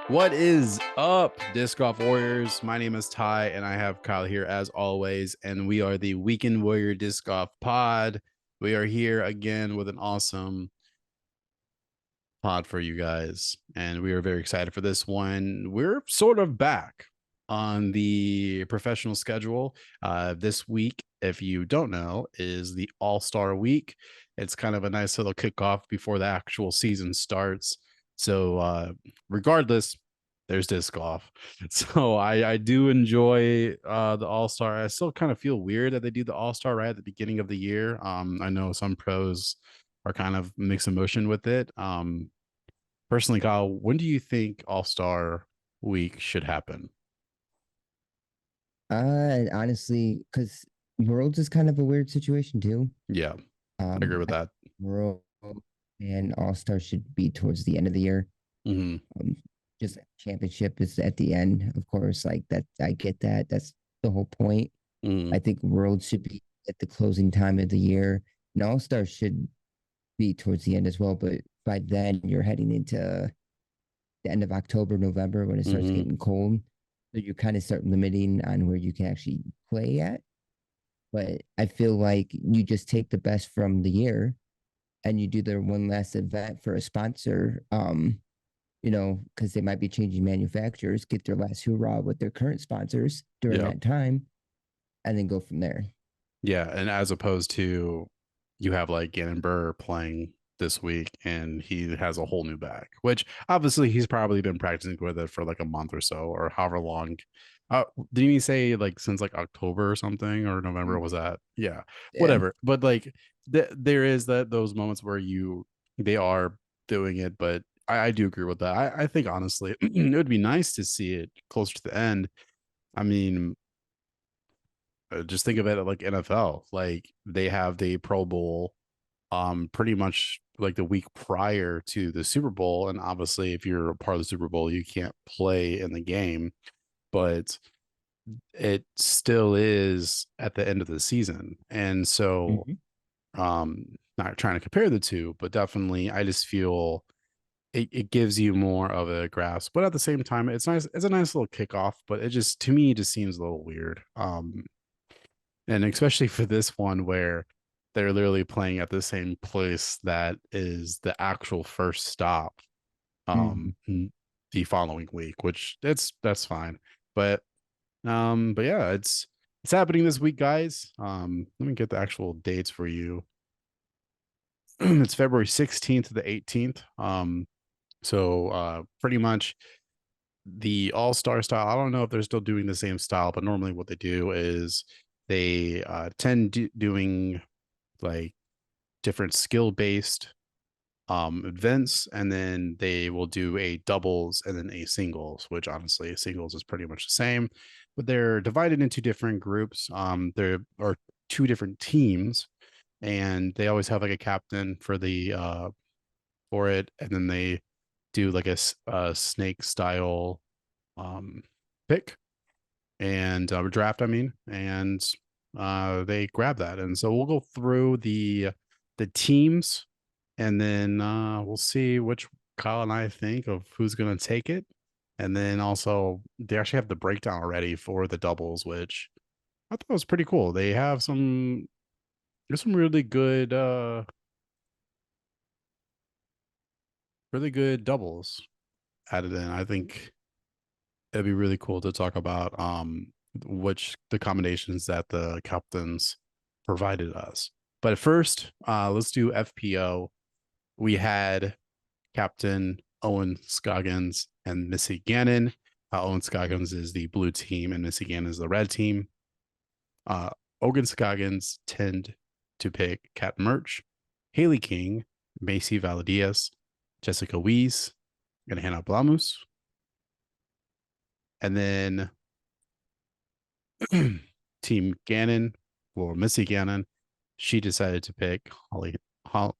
What is up, Disc Golf Warriors? My name is Ty, and I have Kyle here as always, and we are the Weekend Warrior Disc Golf Pod. We are here again with an awesome pod for you guys, and we are very excited for this one. We're sort of back on the professional schedule. This week, if you don't know, is the All-Star Week. It's kind of a nice little kickoff before the actual season starts. So, regardless, there's disc golf. So I do enjoy the All-Star. I still kind of feel weird that they do the All-Star right at the beginning of the year. I know some pros are kind of mixed emotion with it. Personally, Kyle, when do you think All-Star Week should happen? Honestly, because Worlds is kind of a weird situation too. Yeah, I agree with I that. World and All Star should be towards the end of the year. Hmm. Um, just championship is at the end, of course. Like that, I get that. That's the whole point. Hmm. I think Worlds should be at the closing time of the year, and All Star should be towards the end as well. But by then, you're heading into the end of October, November when it starts Hmm. getting cold. So you kind of start limiting on where you can actually play at. But I feel like you just take the best from the year and you do their one last event for a sponsor, because they might be changing manufacturers, get their last hoorah with their current sponsors during Yeah. that time, and then go from there. Yeah. And as opposed to you have like Gannon Burr playing this week and he has a whole new bag, which obviously he's probably been practicing with it for like a month or so or however long. Didn't he say like since like October or something or November was that? Yeah, Yeah. whatever. But like there is that those moments where they are doing it, but I do agree with that. I think honestly it would be nice to see it closer to the end. I mean, just think of it like NFL. Like they have the Pro Bowl pretty much like the week prior to the Super Bowl. And obviously if you're a part of the Super Bowl, you can't play in the game, but it still is at the end of the season. And so Mm-hmm. not trying to compare the two, but definitely I just feel it gives you more of a grasp. But at the same time, it's nice, it's a nice little kickoff, but it just to me it just seems a little weird. And especially for this one where they're literally playing at the same place that is the actual first stop Mm-hmm. the following week, which that's fine. But yeah, it's happening this week, guys. Let me get the actual dates for you. It's February 16th to the 18th. So pretty much the all-star style. I don't know if they're still doing the same style, but normally what they do is they tend doing like different skill based events, and then they will do a doubles and then a singles, which honestly singles is pretty much the same, but they're divided into different groups. There are two different teams, and they always have like a captain for the for it, and then they do like a snake style um pick and draft, I mean, and they grab that. And so we'll go through the teams, and then we'll see which Kyle and I think of who's going to take it. And then also they actually have the breakdown already for the doubles, which I thought was pretty cool. They have there's some really good doubles added in. I think it'd be really cool to talk about which the combinations that the captains provided us. But at first, let's do FPO. We had Captain Owen Scoggins and Missy Gannon. Owen Scoggins is the blue team and Missy Gannon is the red team. Uh, Owen Scoggins tend to pick Cat Merch, Haley King, Macy Valadias, Jessica Weiss, and Hannah Blamus. And then Team Gannon or Missy Gannon, she decided to pick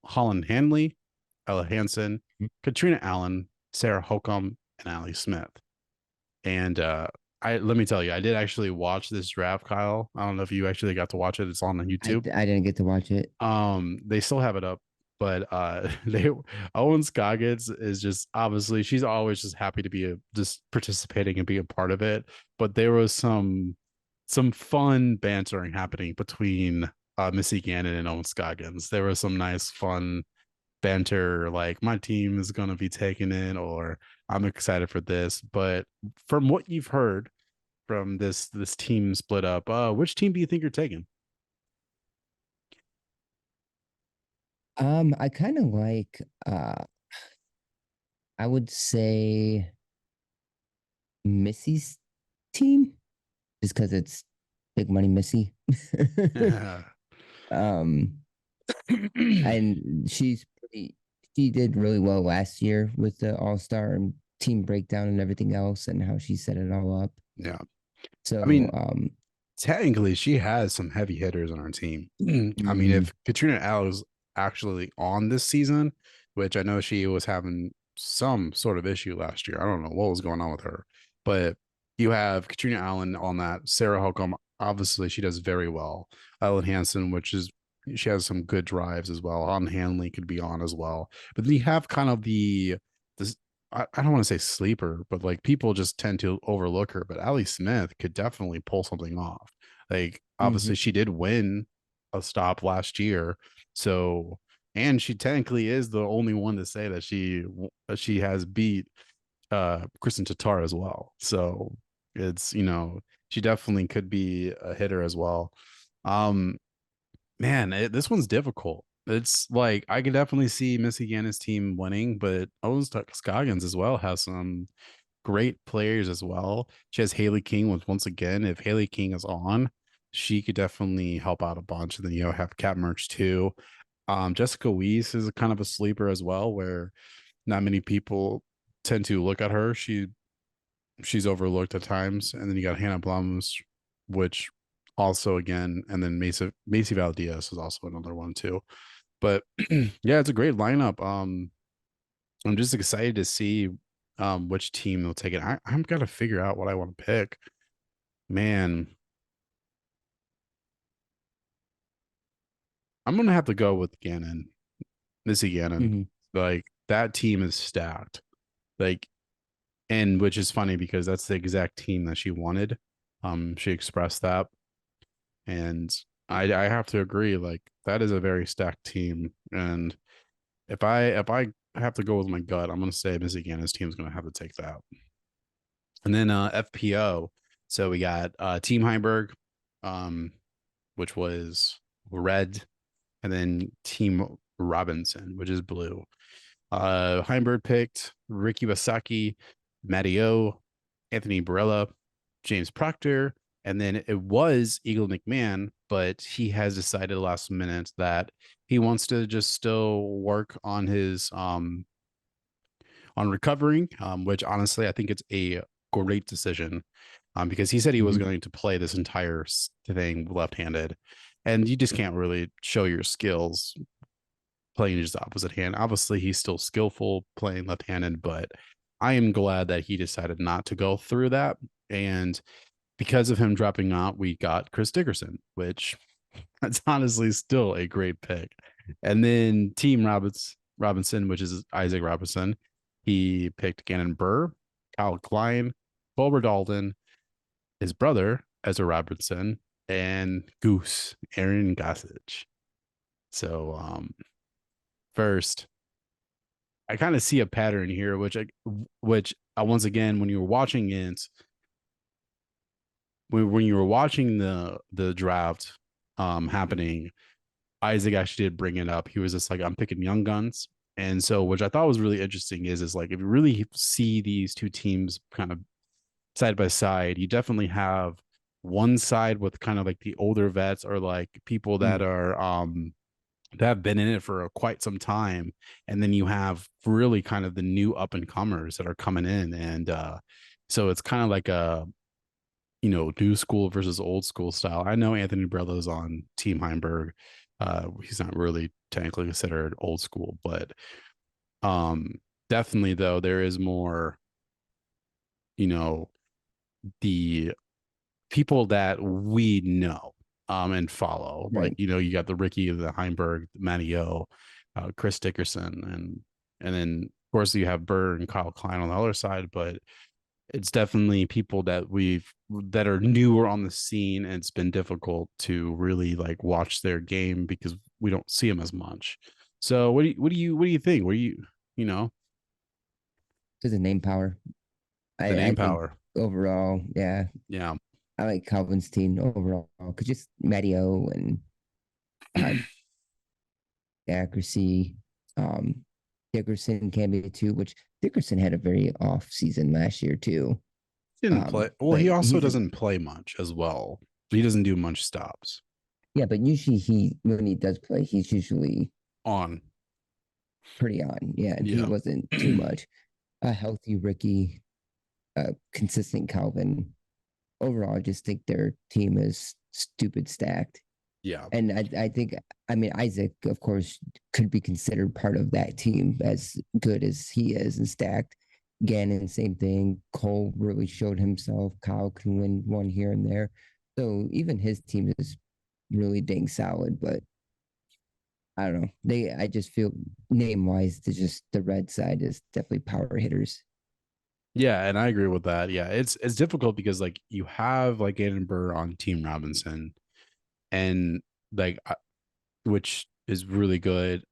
Holland Hanley, Ella Hansen, Katrina Allen, Sarah Holcomb, and Allie Smith. And I let me tell you, I did actually watch this draft, Kyle. I don't know if you actually got to watch it. It's on I YouTube. I didn't get to watch it. They still have it up. but they Owen Scoggins is just obviously she's always just happy to be just participating and be a part of it. But there was some fun bantering happening between Missy Gannon and Owen Scoggins. There was some nice fun banter like my team is gonna be taking it or I'm excited for this. But from what you've heard from this team split up, which team do you think you're taking? I kind of like I would say Missy's team just because it's big money Missy. um and she did really well last year with the all-star and team breakdown and everything else and how she set it all up. Yeah. I So mean, technically, she has some heavy hitters on our team. I mean, mhm, if Katrina Allen was actually on this season, which I know she was having some sort of issue last year. I don't know what was going on with her, but you have Katrina Allen on that. Sarah Holcomb, obviously, she does very well. Ellen Hansen, which is she has some good drives as well. On Hanley could be on as well, but then you have kind of this I don't want to say sleeper, but like people just tend to overlook her. But Allie Smith could definitely pull something off. Like obviously mhm, she did win a stop last year, so and she technically is the only one to say that she has beat Kristen Tatar as well. So it's she definitely could be a hitter as well. Um Man, this one's difficult. It's like I can definitely see Missy Gannis' team winning, but Owens Scoggins as well has some great players as well. She has Haley King with once again, if Haley King is on, she could definitely help out a bunch. And then have Cat Merch too. Jessica Weiss is a kind of a sleeper as well, where not many people tend to look at her. She's overlooked at times. And then you got Hannah Blums, which also again, and then Macy Valdez is also another one too. But yeah, it's a great lineup. I'm just excited to see which team they'll take it. I'm gotta figure out what I want to pick. Man, I'm gonna have to go with Gannon, Missy Gannon. mhm. Like that team is stacked. Like, and which is funny because that's the exact team that she wanted. She expressed that, and I have to agree. Like that is a very stacked team, and if I have to go with my gut, I'm gonna say Missy Gannon's team's gonna have to take that. And then FPO. So we got Team Heinberg, um, which was red, and then Team Robinson, which is blue. Heinberg picked Ricky Wasaki, Matteo, Anthony Barella, James Proctor, and then it was Eagle McMahon, but he has decided last minute that he wants to just still work on recovering, which honestly I think it's a great decision, because he said he was Mhm. going to play this entire thing left-handed, and you just can't really show your skills playing his opposite hand. Obviously, he's still skillful playing left-handed, but I am glad that he decided not to go through that. And because of him dropping out, we got Chris Dickerson, which that's honestly still a great pick. And then Team Robinson, which is Isaac Robinson, he picked Gannon Burr, Kyle Klein, Culver Dalton, his brother, Ezra Robinson, and Goose, Aaron Gossage. So first, I kind of see a pattern here, which once again, when you were watching it, when you were watching the draft happening, Isaac actually did bring it up. He was just like, I'm picking young guns. And so, which I thought was really interesting is like, if you really see these two teams kind of side by side, you definitely have one side with kind of like the older vets or like people that Mm. are, that have been in it for quite some time. And then you have really kind of the new up and comers that are coming in. And, so it's kind of like a, new school versus old school style. I know Anthony Brello's on Team Heinberg. He's not really technically considered old school, but um, definitely though there is more, you know, the people that we know and follow. Like, Right. you got the Ricky, the Heinberg, the Matteo. Chris Dickerson, and then of course you have Burr and Kyle Klein on the other side, but it's definitely people that are newer on the scene, and it's been difficult to really like watch their game because we don't see them as much. So what do you think? What do you know Because of name power. the I name think power? overall, yeah, Yeah. I like Calvin's team overall because just Matteo and uh, accuracy. Um, Dickerson can be too, which Dickerson had a very off season last year too. Didn't play well. But He also he's a doesn't play much as well. He doesn't do much stops yeah, but usually he when he does play, he's usually on. pretty on. Yeah, and he Yeah. wasn't too much. A healthy Ricky, consistent Calvin. Overall, I just think their team is stupid stacked. Yeah. And I think, I mean, Isaac, of course, could be considered part of that team as good as he is and stacked. Gannon, same thing. Cole really showed himself. Kyle can win one here and there. So even his team is really dang solid, but I don't know. I just feel name wise, the red side is definitely power hitters. Yeah, and I agree with that. Yeah, it's difficult because like you have like Aiden Burr on Team Robinson, and like which is really good.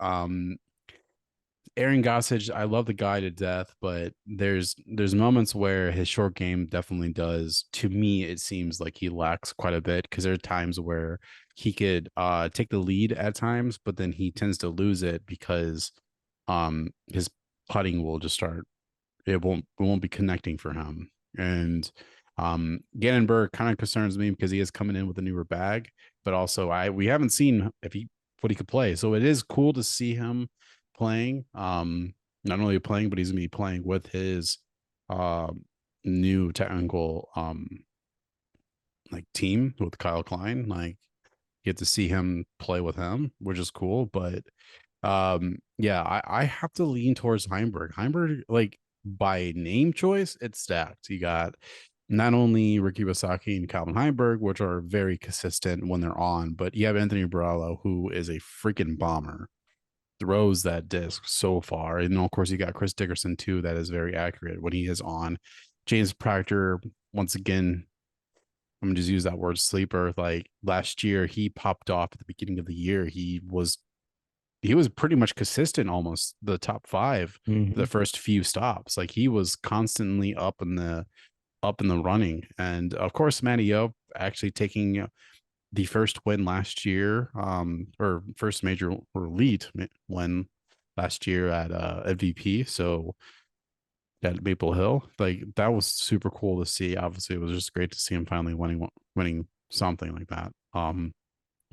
Aaron Gossage, I love the guy to death, but there's moments where his short game definitely does. To me, it seems like he lacks quite a bit because there are times where he could take the lead at times, but then he tends to lose it because his putting will just start it won't be connecting for him. And Gannonberg kind of concerns me because he is coming in with a newer bag, but also we haven't seen if he what he could play. So it is cool to see him playing. Not only playing, but he's gonna be playing with his uh new technical like team with Kyle Klein. Like get to see him play with him, which is cool. But yeah, I have to lean towards Heimberg. Heimberg, like by name choice, it's stacked. You got not only Ricky Wasaki and Calvin Heimberg, which are very consistent when they're on, but you have Anthony Barallo, who is a freaking bomber, throws that disc so far. And of course, you got Chris Dickerson too, that is very accurate when he is on. James Proctor, once again, I'm gonna just use that word sleeper. Like last year, he popped off at the beginning of the year. He was pretty much consistent, almost the top five for Mm-hmm. the first few stops. Like he was constantly up in the running, and of course, Matty O actually taking the first win last year, or first major or elite win last year at VP. So at Maple Hill, like that was super cool to see. Obviously, it was just great to see him finally winning something like that.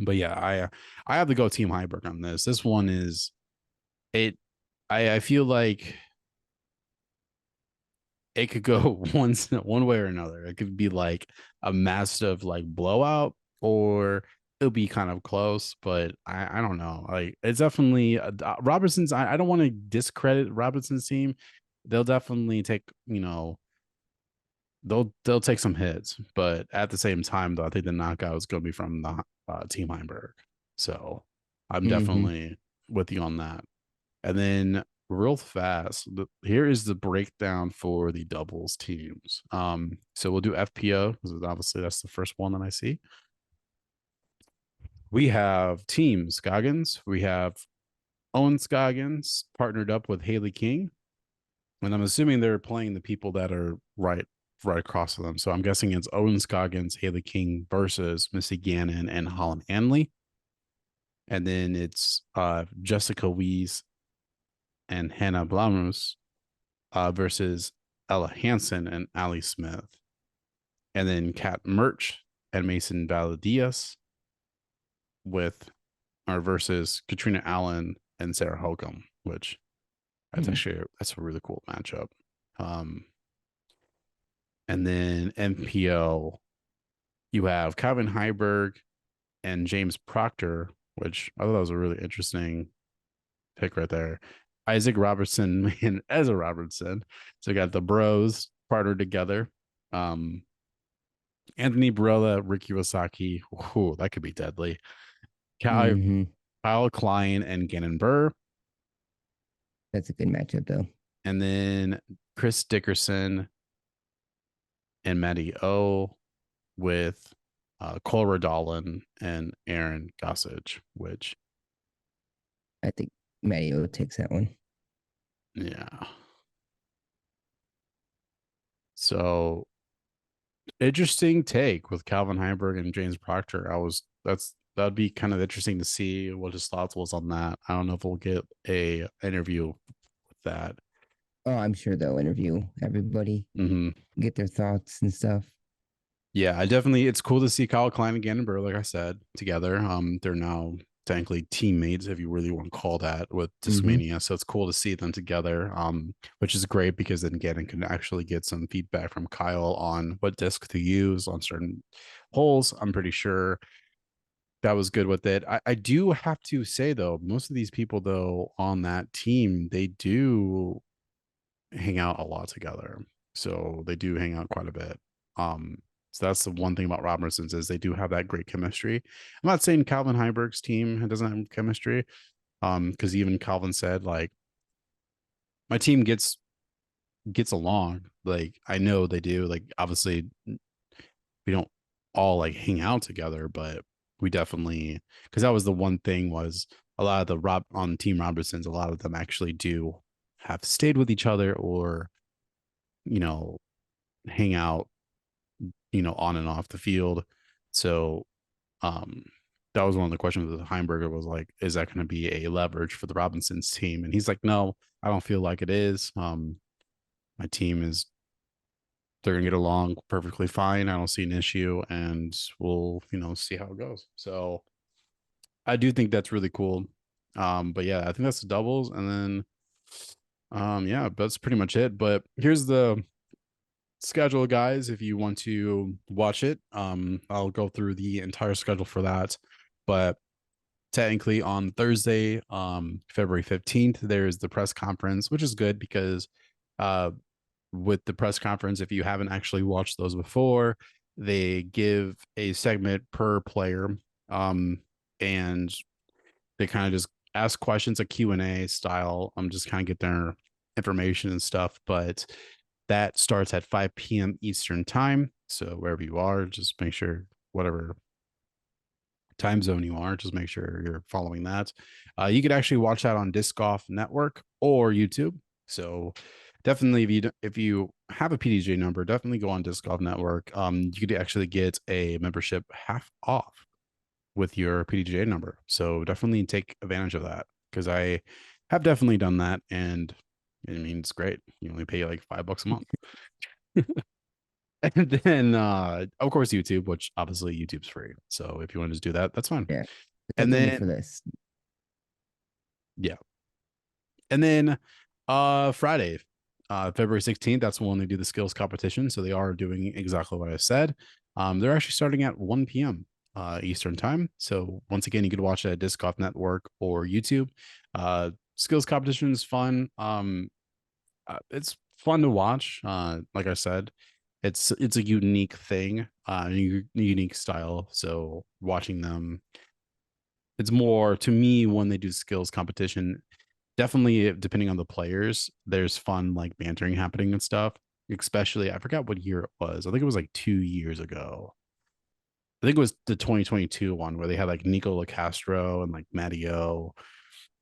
But yeah, I have to go Team Heiberg on this. This one is it. I feel like it could go one way or another. It could be like a massive like blowout, or it'll be kind of close. But I don't know. Like it's definitely Robertson's. I don't want to discredit Robertson's team. They'll definitely take they'll take some hits, but at the same time, though, I think the knockout is going to be from the Team Heimberg. So I'm Mm-hmm. definitely with you on that. And then real fast, here is the breakdown for the doubles teams. So we'll do FPO because obviously that's the first one that I see. We have Team Scoggins. We have Owen Scoggins partnered up with Haley King, and I'm assuming they're playing the people that are right across from them. So I'm guessing it's Owen Scoggins, Haley King versus Missy Gannon and Holland Hanley. And then it's Jessica Wees and Hannah Blamus versus Ella Hansen and Ali Smith. And then Kat Murch and Mason Valadias with or versus Katrina Allen and Sarah Holcomb, which that's a really cool matchup. Um, and then MPO, you have Calvin Heiberg and James Proctor, which I thought was a really interesting pick right there. Isaac Robertson and Ezra Robertson. So you got the bros partnered together. Um, Anthony Barella, Ricky Wasaki. Ooh, that could be deadly. Kyle, Mm-hmm. Kyle Klein and Gannon Burr. That's a good matchup though. And then Chris Dickerson and Matty O with Cole Radalin and Aaron Gossage, which, I think Mario takes that one. yeah. So interesting take with Calvin Heinberg and James Proctor. That'd be kind of interesting to see what his thoughts was on that. I don't know if we'll get a interview with that. Oh, I'm sure they'll interview everybody, Mm-hmm. get their thoughts and stuff. Yeah, I definitely. It's cool to see Kyle Klein and Gannon Burr, like I said, together. They're now technically teammates, if you really want to call that, with Mm-hmm. Discmania. So it's cool to see them together. Which is great because then Gannon can actually get some feedback from Kyle on what disc to use on certain holes. I'm pretty sure that was good with it. I do have to say though, most of these people though on that team, they do hang out a lot together. So they do hang out quite a bit. Um, so that's the one thing about Robertsons is they do have that great chemistry. I'm not saying Calvin Heiberg's team doesn't have chemistry. Because even Calvin said, like, my team gets along. Like, I know they do. Like, obviously, we don't all like hang out together, but we definitely, because that was the one thing was a lot of the Rob on Team Robertsons, a lot of them actually do have stayed with each other or, you know, hang out, on and off the field. So um that was one of the questions that Heimberger was like, is that going to be a leverage for the Robinsons team? And he's like, no, I don't feel like it is. My team is they're gonna get along perfectly fine. I don't see an issue, and we'll see how it goes. So I do think that's really cool. But yeah, I think that's the doubles, and then yeah, that's pretty much it. But here's the schedule, guys, if you want to watch it. I'll go through the entire schedule for that. But technically on Thursday, February 15th, there's the press conference, which is good because uh with the press conference, if you haven't actually watched those before, they give a segment per player. And they kind of just ask questions, a Q&A style. Just kind of get their information and stuff. But that starts at 5 p.m. Eastern time. So wherever you are, just make sure whatever time zone you are, just make sure you're following that. You could actually watch that on Disc Golf Network or YouTube. So definitely, if you have a PDJ number, definitely go on Disc Golf Network. You could actually get a membership half off with your PDJ number. So definitely take advantage of that because I have definitely done that, and I mean it's great. You only pay like $5 a month. And then of course YouTube, which obviously YouTube's free. So if you want to just do that, that's fine. Yeah. And That's only for then this. yeah. And then Friday, February 16th, that's when they do the skills competition. So they are doing exactly what I said. They're actually starting at 1 p.m. Eastern time. So once again, you could watch it at Disc Golf Network or YouTube. Skills competition is fun. It's fun to watch. Like I said, it's a unique thing, unique style. So watching them, it's more to me when they do skills competition. Definitely, depending on the players, there's fun like bantering happening and stuff. Especially, I forgot what year it was. I think it was like 2 years ago. I think it was the 2022 one where they had like Nico Lacastro and like Matteo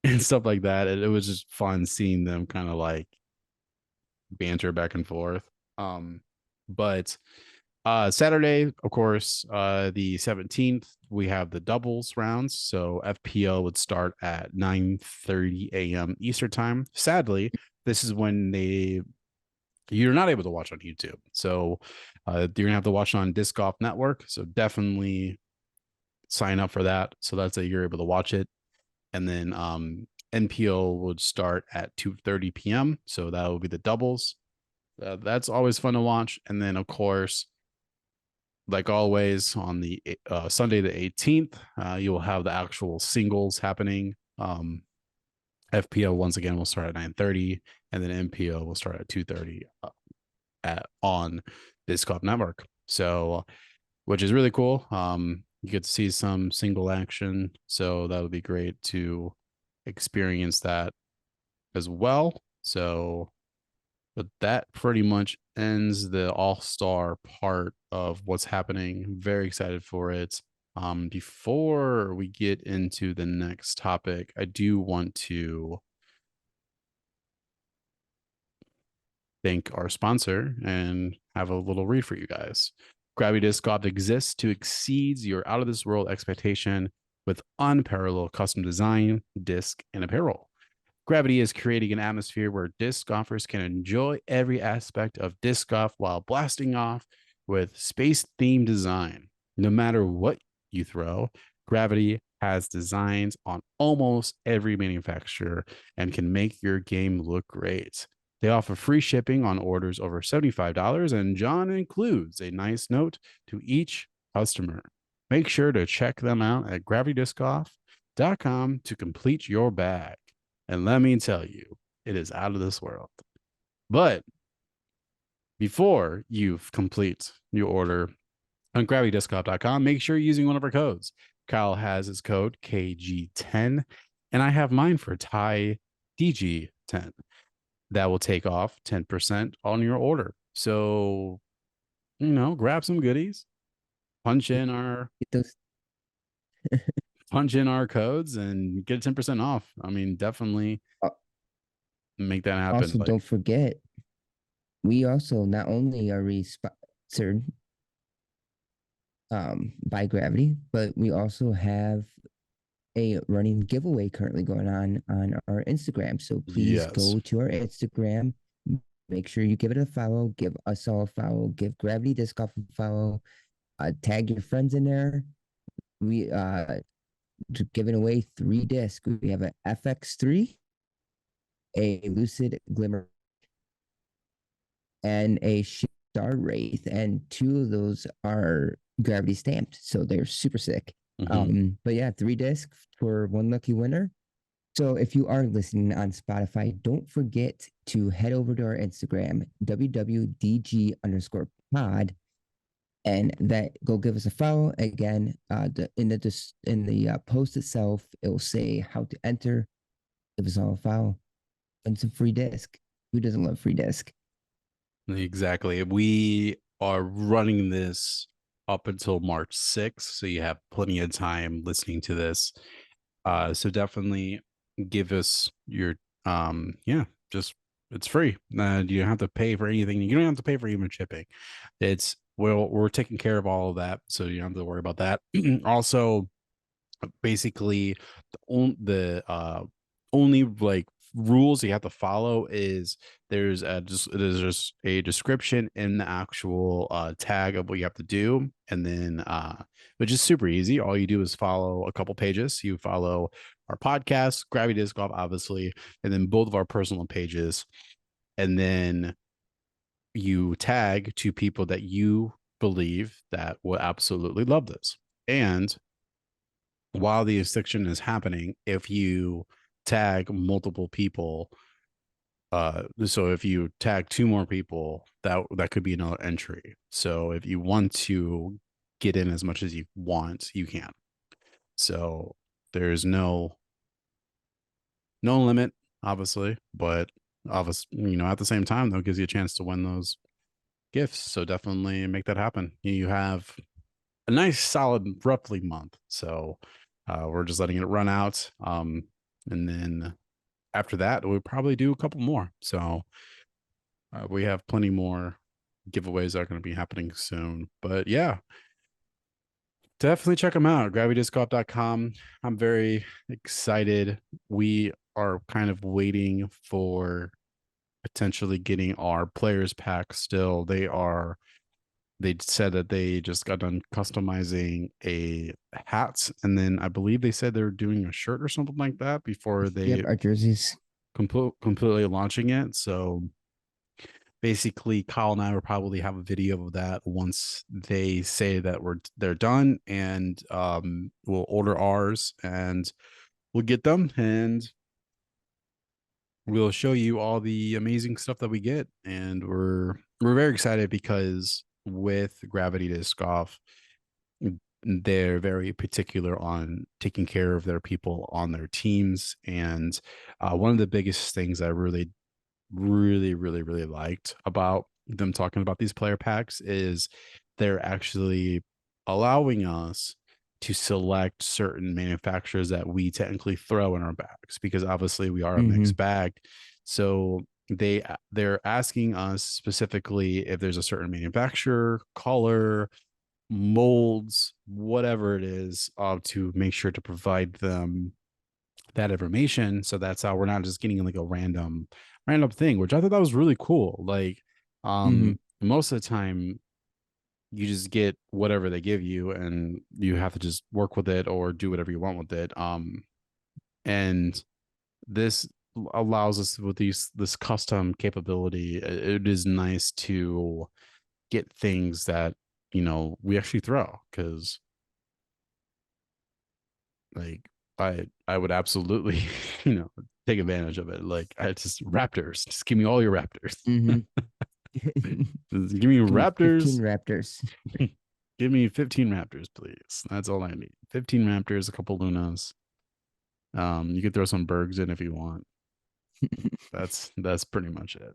and stuff like that. And it was just fun seeing them kind of like banter back and forth. But Saturday, of course, the 17th, we have the doubles rounds. So FPO would start at 9:30 a.m. Eastern time. Sadly, this is when you're not able to watch on YouTube. So you're gonna have to watch on Disc Golf Network. So definitely sign up for that. So that's that you're able to watch it. And then NPO would start at 2:30 p.m. So that will be the doubles. That's always fun to watch. And then of course, like always on the Sunday the 18th, you will have the actual singles happening. FPO once again will start at 9:30, and then MPO will start at 2:30 at on Disc Golf Network. So, which is really cool. You get to see some single action, so that would be great to experience that as well. So, but that pretty much ends the all-star part of what's happening. Very excited for it. Before we get into the next topic, I do want to thank our sponsor and have a little read for you guys. Gravity Disc Golf exists to exceed your out of this world expectation with unparalleled custom design, disc, and apparel. Gravity is creating an atmosphere where disc golfers can enjoy every aspect of disc golf while blasting off with space themed design. No matter what you throw, Gravity has designs on almost every manufacturer and can make your game look great. They offer free shipping on orders over $75, and John includes a nice note to each customer. Make sure to check them out at gravitydiscgolf.com to complete your bag. And let me tell you, it is out of this world. But before you complete your order on gravitydiscgolf.com, make sure you're using one of our codes. Kyle has his code KG10, and I have mine for Ty DG10. That will take off 10% on your order. So, grab some goodies, punch in our Get those. punch in our codes and get 10% off. I mean, definitely Uh, make that happen. Also, don't forget, we also not only are we sponsored by Gravity, but we also have a running giveaway currently going on our Instagram. So please Yes. go to our Instagram. Make sure you give it a follow. Give us all a follow. Give Gravity Disc Golf a follow. Tag your friends in there. We giving away 3 discs. We have an FX3, a Lucid Glimmer, and a Star Wraith, and 2 of those are Gravity stamped, so they're super sick. But yeah, 3 discs for 1 lucky winner. So if you are listening on Spotify, don't forget to head over to our Instagram, WWDG_pod, and that go give us a follow. Again, in the post itself, it will say how to enter. Give us all a follow and some free disc. Who doesn't love free disc? Exactly. We are running this up until March 6th, so you have plenty of time listening to this. So definitely give us your just it's free. You don't have to pay for anything. You don't have to pay for even shipping. It's we're taking care of all of that, so you don't have to worry about that. Also, basically the only like rules you have to follow is there's just a description in the actual tag of what you have to do, and then which is super easy. All you do is follow a couple pages. You follow our podcast, Gravity Disc Golf, obviously, and then both of our personal pages, and then you tag 2 people that you believe that will absolutely love this. And while the section is happening, if you tag multiple people, so if you tag 2 more people, that could be another entry. So if you want to get in as much as you want, you can. So there's no limit, obviously, but obviously, at the same time, though, it gives you a chance to win those gifts. So definitely make that happen. You have a nice solid roughly month. So we're just letting it run out. And then after that, we'll probably do a couple more. So we have plenty more giveaways that are going to be happening soon. But yeah, definitely check them out. gravitydiscgolf.com. I'm very excited. We are kind of waiting for potentially getting our players pack still. They said that they just got done customizing a hat, and then I believe they said they're doing a shirt or something like that before they Yep, our jerseys. completely launching it. So basically, Kyle and I will probably have a video of that once they say that they're done, and we'll order ours and we'll get them, and we'll show you all the amazing stuff that we get. And we're very excited because with Gravity Disc Golf, they're very particular on taking care of their people on their teams. And one of the biggest things I really liked about them talking about these player packs is they're actually allowing us to select certain manufacturers that we technically throw in our bags, because obviously we are a Mm-hmm. mixed bag. So they're asking us specifically if there's a certain manufacturer, color, molds, whatever it is, to make sure to provide them that information. So that's how we're not just getting like a random thing, which I thought that was really cool. Like, Mm-hmm. most of the time you just get whatever they give you and you have to just work with it or do whatever you want with it. And this allows us with this custom capability. It is nice to get things that, we actually throw, because like I would absolutely, take advantage of it. Like, I just Raptors, just give me all your Raptors. Mm-hmm. Just give me Give me 15 Raptors. Raptors. Give me 15 Raptors, please. That's all I need. 15 Raptors, a couple Lunas. You could throw some Bergs in if you want. That's pretty much it.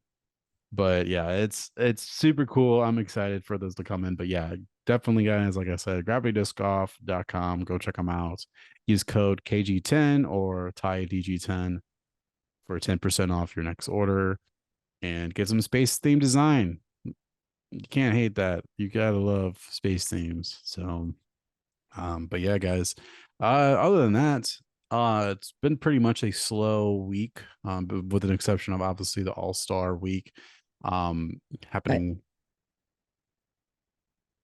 But yeah, it's super cool. I'm excited for those to come in. But yeah, definitely, guys, like I said, gravitydiscgolf.com. Go check them out. Use code KG10 or TIDG10 for 10% off your next order, and get some space theme design. You can't hate that. You gotta love space themes. So but yeah, guys. Other than that, it's been pretty much a slow week, with an exception of obviously the All-Star week I, happening.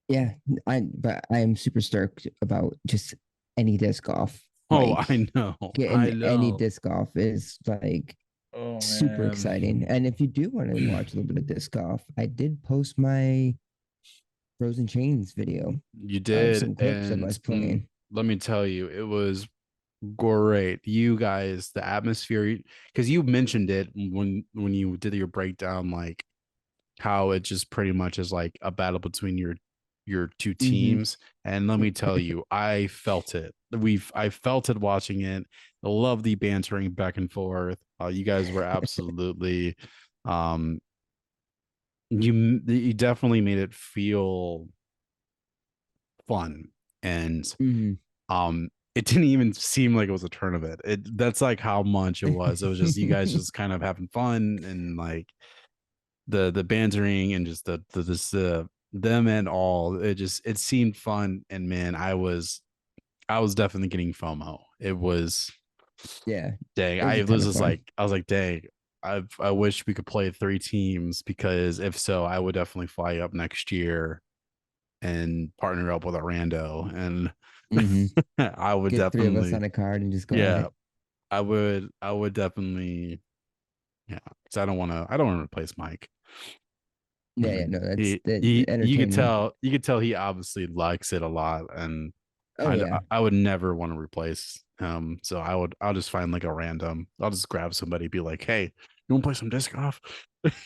yeah, but I am super stoked about just any disc golf. Oh, Like I know. getting I any know. disc golf is like Oh super man. exciting. And if you do want to watch a little bit of disc golf, I did post my Frozen Chains video You of did, some clips of and us playing. let me tell you, it was great. You guys, the atmosphere, because you mentioned it when you did your breakdown, like how it just pretty much is like a battle between your two Mm-hmm. teams. And let me tell you, I felt it. I felt it watching it. I love the bantering back and forth. You guys were absolutely, um you definitely made it feel fun. And Mm-hmm. it didn't even seem like it was a tournament. That's like how much it was. It was just you guys just kind of having fun, and like the bantering, and just the them and all. It seemed fun, and man, I was definitely getting FOMO. It was, Yeah, dang. it was a ton of fun. I was like, dang. I wish we could play 3 teams, because if so, I would definitely fly up next year and partner up with a rando, and Mm-hmm. I would Get three of us definitely, on a card and just go at yeah, it. I would definitely, yeah, because I don't want to replace Mike. Yeah, yeah, Like, no, that's he the he entertainment. you could tell he obviously likes it a lot, and Oh yeah. I would never want to replace him. So I'll just find like a random. I'll just grab somebody, be like, hey, you want to play some disc golf?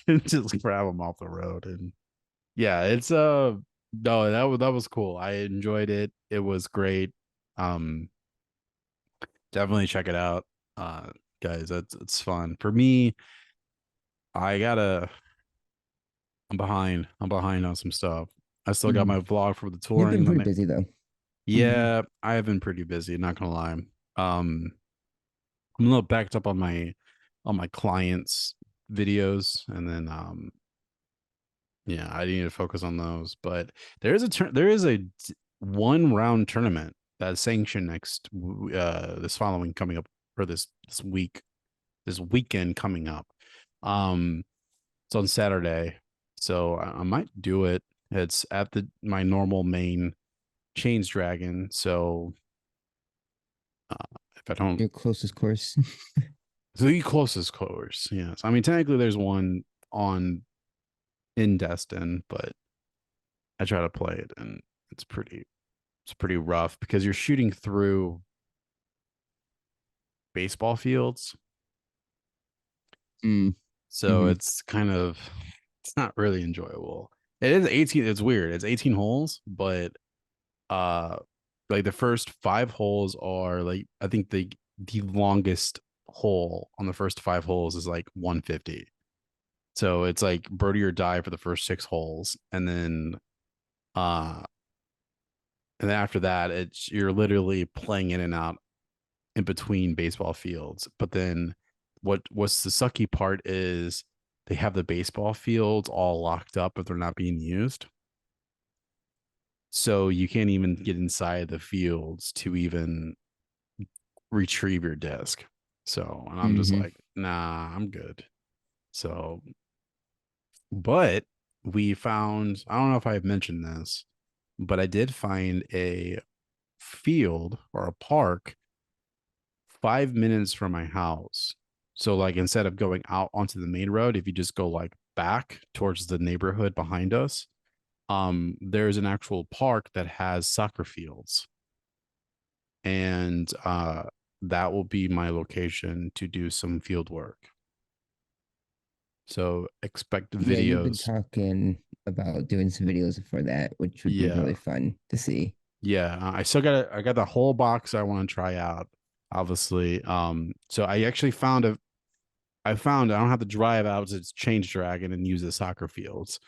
And just grab them off the road. And yeah, it's no, that was cool. I enjoyed it. It was great. Um, Definitely check it out, uh, guys. That's It's fun for me. I gotta. I'm behind. I'm behind on some stuff. I still got Mhm. my vlog for the You've touring. been pretty busy though. Mhm. Yeah, I have been pretty busy, not gonna lie. I'm a little backed up on my clients' videos, and then yeah, I need to focus on those. But there is a 1 round tournament that's sanctioned this following coming up, or this week, this weekend coming up. Um, it's on Saturday, so I might do it. It's at the my normal main Chains Dragon. So if I don't, Your closest course. the closest course, yes. I mean, technically, there's one on in Destin, but I try to play it, and it's pretty rough, because you're shooting through baseball fields, Mm. so Mhm. it's not really enjoyable. It is 18. It's weird. It's 18 holes, but uh like the first five holes are like I think the longest hole on the first five holes is like 150. So it's like birdie or die for the first six holes, uh and then after that it's you're literally playing in and out in between baseball fields. But then what's the sucky part is they have the baseball fields all locked up if they're not being used. So you can't even get inside the fields to even retrieve your disc. So, and I'm just Mm-hmm. like, nah, I'm good. So, but we found, I don't know if I've mentioned this, but I did find a field or a park 5 minutes from my house. So, like, instead of going out onto the main road, if you just go like back towards the neighborhood behind us, there's an actual park that has soccer fields. And that will be my location to do some field work. So expect Yeah, you've been videos. talking about doing some videos for that, which would be Yeah. really fun to see. Yeah. I still got I got the whole box I want to try out, obviously. So I actually found I don't have to drive out to Change Dragon and use the soccer fields.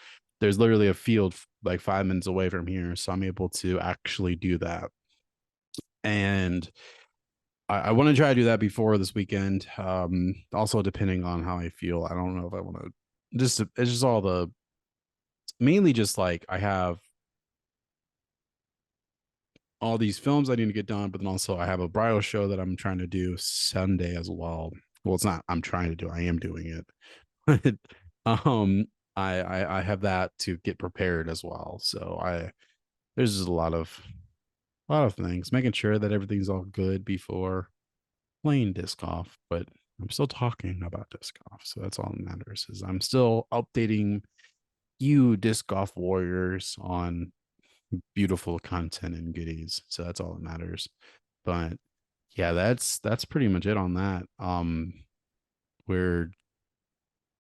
There's literally a field like 5 minutes away from here. So I'm able to actually do that. And I want to try to do that before this weekend. Also depending on how I feel, I don't know if I want to. Just it's just all the mainly just like I have all these films I need to get done, but then also I have a bridal show that I'm trying to do Sunday as well. Well, it's not I'm trying to do, I am doing it. um, I have that to get prepared as well. So there's just a lot of things, making sure that everything's all good before playing disc golf, but I'm still talking about disc golf. So that's all that matters is I'm still updating you disc golf warriors on beautiful content and goodies. So that's all that matters. But yeah, that's pretty much it on that. We're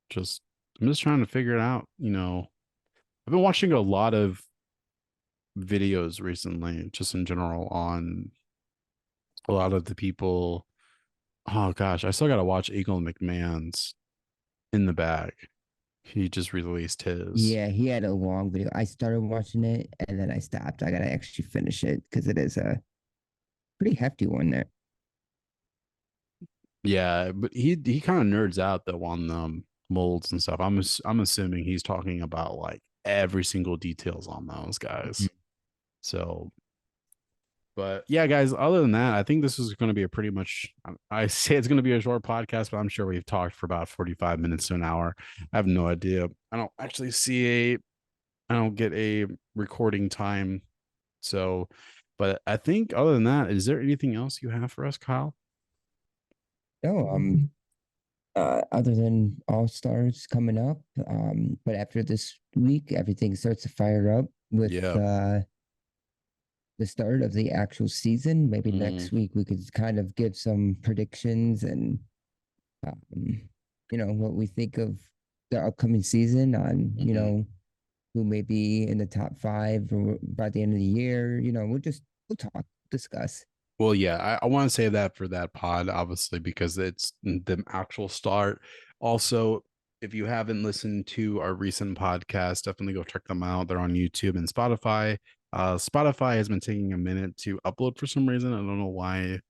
just I'm just trying to figure it out. I've been watching a lot of videos recently, just in general, on a lot of the people. Oh gosh, I still gotta watch Eagle McMahon's In the Bag. He just released his. Yeah, he had a long video. I started watching it and then I stopped. I gotta actually finish it because it is a pretty hefty one there. Yeah, but he kind of nerds out though on molds and stuff. I'm assuming he's talking about like every single details on those Mhm. guys. So, but yeah, guys. Other than that, I think this is going to be a pretty much. I say it's going to be a short podcast, but I'm sure we've talked for about 45 minutes to an hour. I have no idea. I don't actually see a. I don't get a recording time. So, but I think other than that, is there anything else you have for us, Kyle? No, other than All Stars coming up, but after this week, everything starts to fire up with Yeah. the start of the actual season. Maybe Mm, next week we could kind of give some predictions and um, what we think of the upcoming season on mhm. who may be in the top five or by the end of the year. We'll talk, discuss. Well, yeah, I want to save that for that pod, obviously, because it's the actual start. Also, if you haven't listened to our recent podcast, definitely go check them out. They're on YouTube and Spotify. Spotify has been taking a minute to upload for some reason. I don't know why.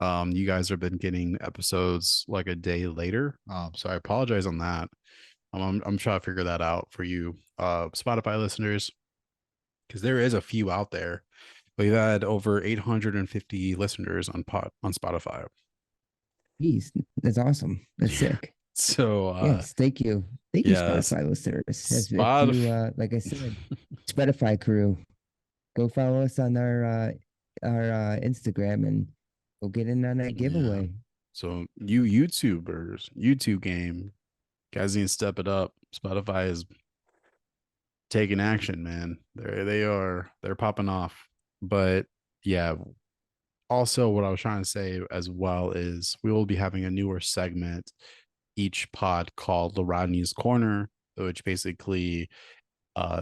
You guys have been getting episodes like a day later. So I apologize on that. I'm trying to figure that out for you, Spotify listeners, because there is a few out there. We've had over 850 listeners on Spotify. Jeez, that's awesome. That's Yeah. sick. So Yes, thank you. Thank you, yeah, Spotify listeners. If Spotify. you like I said, Spotify crew, go follow us on our Instagram and go get in on that Yeah. giveaway. So you YouTubers, YouTube game, guys need to step it up. Spotify is taking action, man. They're popping off. But yeah, also what I was trying to say as well is we will be having a newer segment each pod called the Rodney's Corner, which basically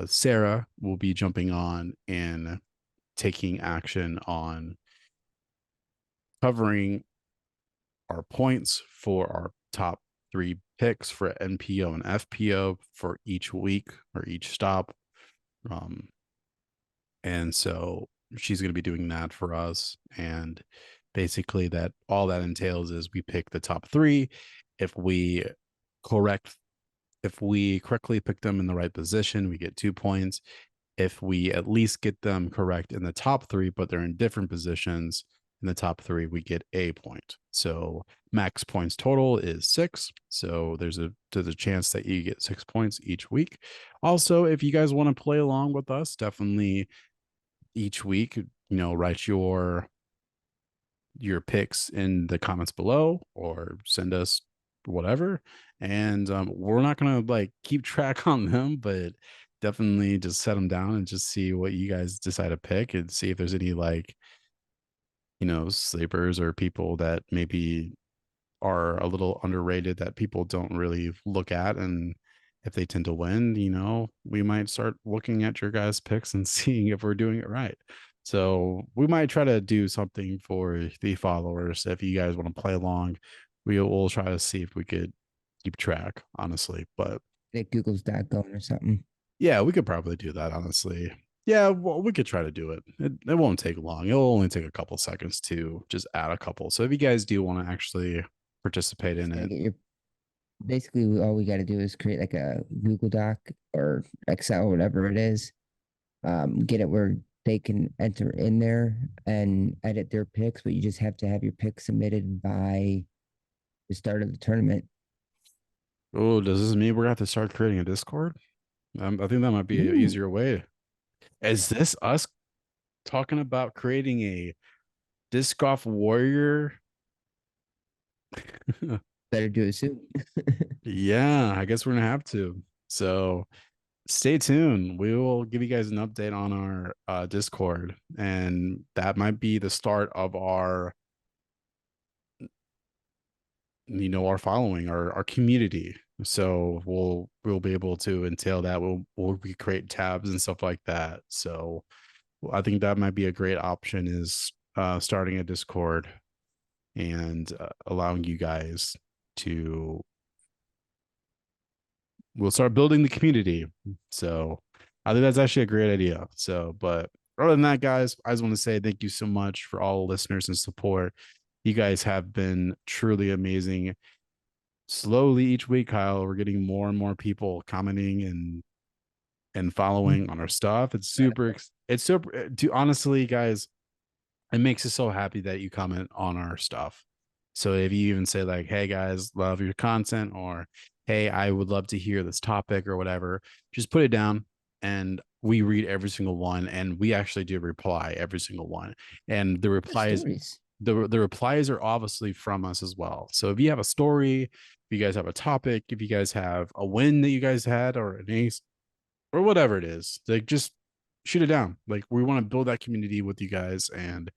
Sarah will be jumping on and taking action on covering our points for our top three picks for NPO and FPO for each week or each stop. Um, and so she's going to be doing that for us. And basically, that all that entails is we pick the top three. If we correct, if we correctly pick them in the right position, we get 2 points. If we at least get them correct in the top three, but they're in different positions in the top three, we get a point. So max points total is 6. So there's a chance that you get 6 points each week. Also, if you guys want to play along with us, definitely each week, write your picks in the comments below or send us whatever. And we're not gonna like keep track on them, but definitely just set them down and just see what you guys decide to pick and see if there's any like sleepers or people that maybe are a little underrated that people don't really look at. And if they tend to win, we might start looking at your guys' picks and seeing if we're doing it right. So we might try to do something for the followers. If you guys want to play along, we will try to see if we could keep track, honestly. But Get Google's dot going or something. yeah, we could probably do that, honestly. Yeah, well, we could try to do it. It won't take long. It'll only take a couple seconds to just add a couple. So if you guys do want to actually participate in Just gotta it, get your basically all we got to do is create like a Google Doc or Excel, whatever it is. Get it where they can enter in there and edit their picks, but you just have to have your pick submitted by the start of the tournament. oh, does this mean we're gonna have to start creating a Discord? I think that might be an Ooh, easier way. Is this us talking about creating a disc golf warrior? better do it soon. Yeah, I guess we're gonna have to. So stay tuned. We will give you guys an update on our Discord, and that might be the start of our following, our community. So we'll be able to entail that. We'll create tabs and stuff like that. So I think that might be a great option is starting a Discord and allowing you guys to we'll start building the community. So I think that's actually a great idea. So, but other than that, guys, I just want to say thank you so much for all the listeners and support. You guys have been truly amazing. Slowly each week, Kyle, we're getting more and more people commenting and following on our stuff. It's super to honestly, guys, it makes us so happy that you comment on our stuff. So if you even say like, "Hey guys, love your content," or "Hey, I would love to hear this topic," or whatever, just put it down, and we read every single one, and we actually do reply every single one. And the The replies, stories. the replies are obviously from us as well. So if you have a story, if you guys have a topic, if you guys have a win that you guys had, or an ace, or whatever it is, like just shoot it down. Like we want to build that community with you guys and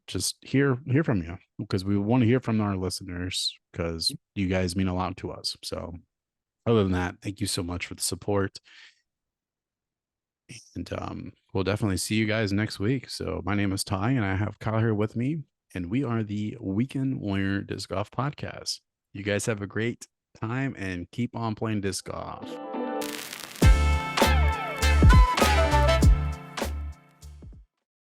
just hear from you because we want to hear from our listeners because you guys mean a lot to us. So other than that, thank you so much for the support. And we'll definitely see you guys next week. So my name is Ty and I have Kyle here with me, and we are the Weekend Warrior Disc Golf Podcast. You guys have a great time and keep on playing disc golf.